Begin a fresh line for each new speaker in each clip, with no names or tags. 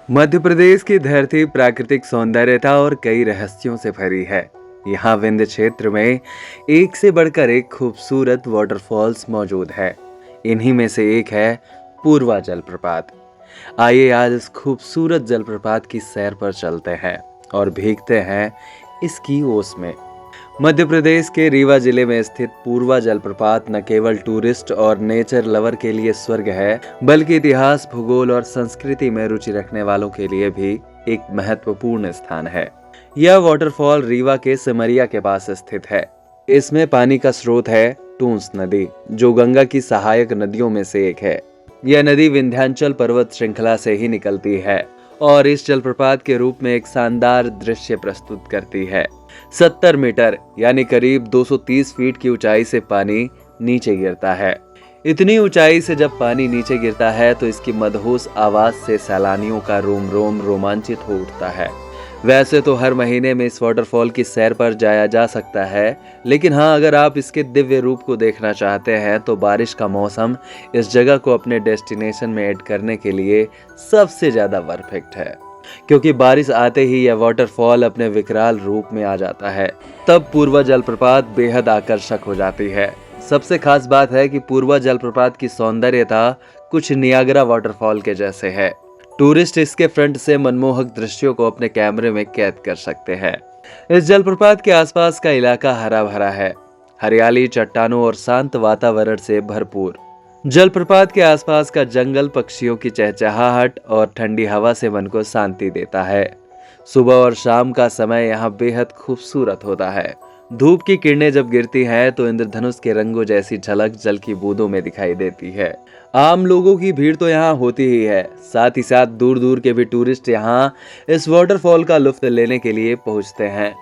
मध्य प्रदेश की धरती प्राकृतिक सौंदर्यता और कई रहस्यों से भरी है। यहाँ विंध्य क्षेत्र में एक से बढ़कर एक खूबसूरत वाटरफॉल्स मौजूद है। इन्हीं में से एक है पूर्वा जलप्रपात। आइए आज इस खूबसूरत जलप्रपात की सैर पर चलते हैं और भीगते हैं इसकी ओस में। मध्य प्रदेश के रीवा जिले में स्थित पूर्वा जलप्रपात न केवल टूरिस्ट और नेचर लवर के लिए स्वर्ग है, बल्कि इतिहास, भूगोल और संस्कृति में रुचि रखने वालों के लिए भी एक महत्वपूर्ण स्थान है। यह वाटरफॉल रीवा के सिमरिया के पास स्थित है। इसमें पानी का स्रोत है टूंस नदी, जो गंगा की सहायक नदियों में से एक है। यह नदी विंध्याचल पर्वत श्रृंखला से ही निकलती है और इस जलप्रपात के रूप में एक शानदार दृश्य प्रस्तुत करती है। 70 मीटर यानी करीब 230 फीट की ऊंचाई से पानी नीचे गिरता है। इतनी ऊंचाई से जब पानी नीचे गिरता है तो इसकी मदहोश आवाज से सैलानियों का रोम रोम रोमांचित हो उठता है। वैसे तो हर महीने में इस वाटरफॉल की सैर पर जाया जा सकता है, लेकिन हाँ, अगर आप इसके दिव्य रूप को देखना चाहते हैं तो बारिश का मौसम इस जगह को अपने डेस्टिनेशन में ऐड करने के लिए सबसे ज्यादा परफेक्ट है, क्योंकि बारिश आते ही यह वाटरफॉल अपने विकराल रूप में आ जाता है। तब पूर्वा जलप्रपात बेहद आकर्षक हो जाती है। सबसे खास बात है कि पूर्वा जलप्रपात की सौंदर्यता कुछ नियाग्रा वाटरफॉल के जैसे है। टूरिस्ट इसके फ्रंट से मनमोहक दृश्यों को अपने कैमरे में कैद कर सकते हैं। इस जलप्रपात के आसपास का इलाका हरा भरा है, हरियाली, चट्टानों और शांत वातावरण से भरपूर। जलप्रपात के आसपास का जंगल पक्षियों की चहचहाहट और ठंडी हवा से मन को शांति देता है। सुबह और शाम का समय यहाँ बेहद खूबसूरत होता है। धूप की किरणें जब गिरती हैं तो इंद्रधनुष के रंगों जैसी झलक जल की बूंदों में दिखाई देती है। आम लोगों की भीड़ तो यहाँ होती ही है, साथ ही साथ दूर दूर के भी टूरिस्ट यहाँ इस वाटरफॉल का लुत्फ लेने के लिए पहुँचते हैं।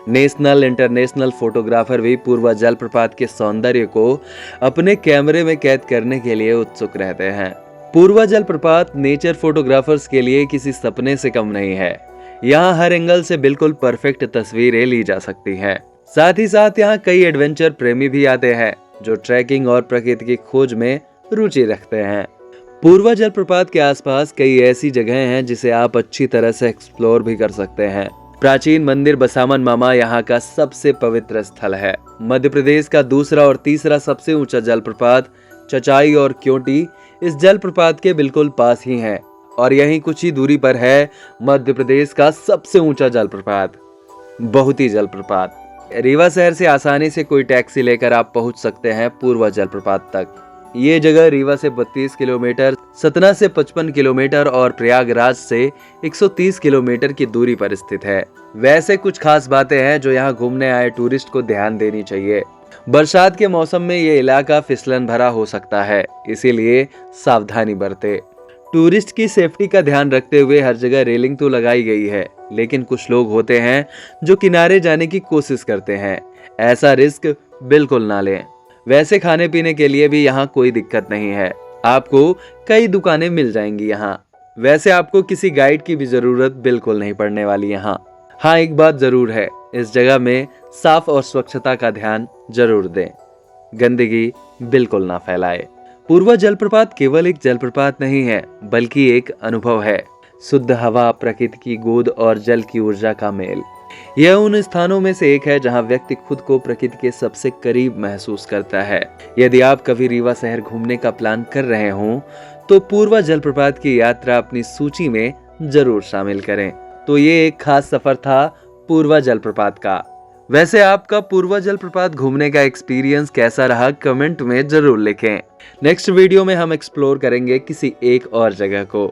नेशनल इंटरनेशनल फोटोग्राफर भी पूर्वा जलप्रपात के सौंदर्य को अपने कैमरे में कैद करने के लिए उत्सुक रहते हैं। पूर्वा जलप्रपात नेचर फोटोग्राफर्स के लिए किसी सपने से कम नहीं है। यहाँ हर एंगल से बिल्कुल परफेक्ट तस्वीरें ली जा सकती हैं। साथ ही साथ यहाँ कई एडवेंचर प्रेमी भी आते हैं जो ट्रैकिंग और प्रकृति की खोज में रुचि रखते हैं। पूर्वा जलप्रपात के आसपास कई ऐसी जगहें हैं जिसे आप अच्छी तरह से एक्सप्लोर भी कर सकते हैं। प्राचीन मंदिर बसामन मामा यहाँ का सबसे पवित्र स्थल है। मध्य प्रदेश का दूसरा और तीसरा सबसे ऊंचा जलप्रपात चचाई और क्योंटी इस जलप्रपात के बिल्कुल पास ही है, और यहीं कुछ ही दूरी पर है मध्य प्रदेश का सबसे ऊंचा जलप्रपात बहुती जलप्रपात। रीवा शहर से आसानी से कोई टैक्सी लेकर आप पहुंच सकते हैं पूर्वा जलप्रपात तक। ये जगह रीवा से 32 किलोमीटर, सतना से 55 किलोमीटर और प्रयागराज से 130 किलोमीटर की दूरी पर स्थित है। वैसे कुछ खास बातें हैं जो यहाँ घूमने आए टूरिस्ट को ध्यान देनी चाहिए। बरसात के मौसम में ये इलाका फिसलन भरा हो सकता है, इसीलिए सावधानी बरतें। टूरिस्ट की सेफ्टी का ध्यान रखते हुए हर जगह रेलिंग तो लगाई गई है, लेकिन कुछ लोग होते हैं जो किनारे जाने की कोशिश करते हैं। ऐसा रिस्क बिल्कुल ना लें। वैसे खाने पीने के लिए भी यहाँ कोई दिक्कत नहीं है, आपको कई दुकानें मिल जाएंगी यहाँ। वैसे आपको किसी गाइड की भी जरूरत बिल्कुल नहीं पड़ने वाली यहाँ। हाँ, एक बात जरूर है, इस जगह में साफ और स्वच्छता का ध्यान जरूर दें। गंदगी बिल्कुल ना फैलाए। पूर्वा जलप्रपात केवल एक जलप्रपात नहीं है, बल्कि एक अनुभव है। शुद्ध हवा, प्रकृति की गोद और जल की ऊर्जा का मेल। यह उन स्थानों में से एक है जहां व्यक्ति खुद को प्रकृति के सबसे करीब महसूस करता है। यदि आप कभी रीवा शहर घूमने का प्लान कर रहे हों तो पूर्वा जलप्रपात की यात्रा अपनी सूची में जरूर शामिल करें। तो ये एक खास सफर था पूर्वा जलप्रपात का। वैसे आपका पूर्वा जलप्रपात घूमने का एक्सपीरियंस कैसा रहा, कमेंट में जरूर लिखें। नेक्स्ट वीडियो में हम एक्सप्लोर करेंगे किसी एक और जगह को।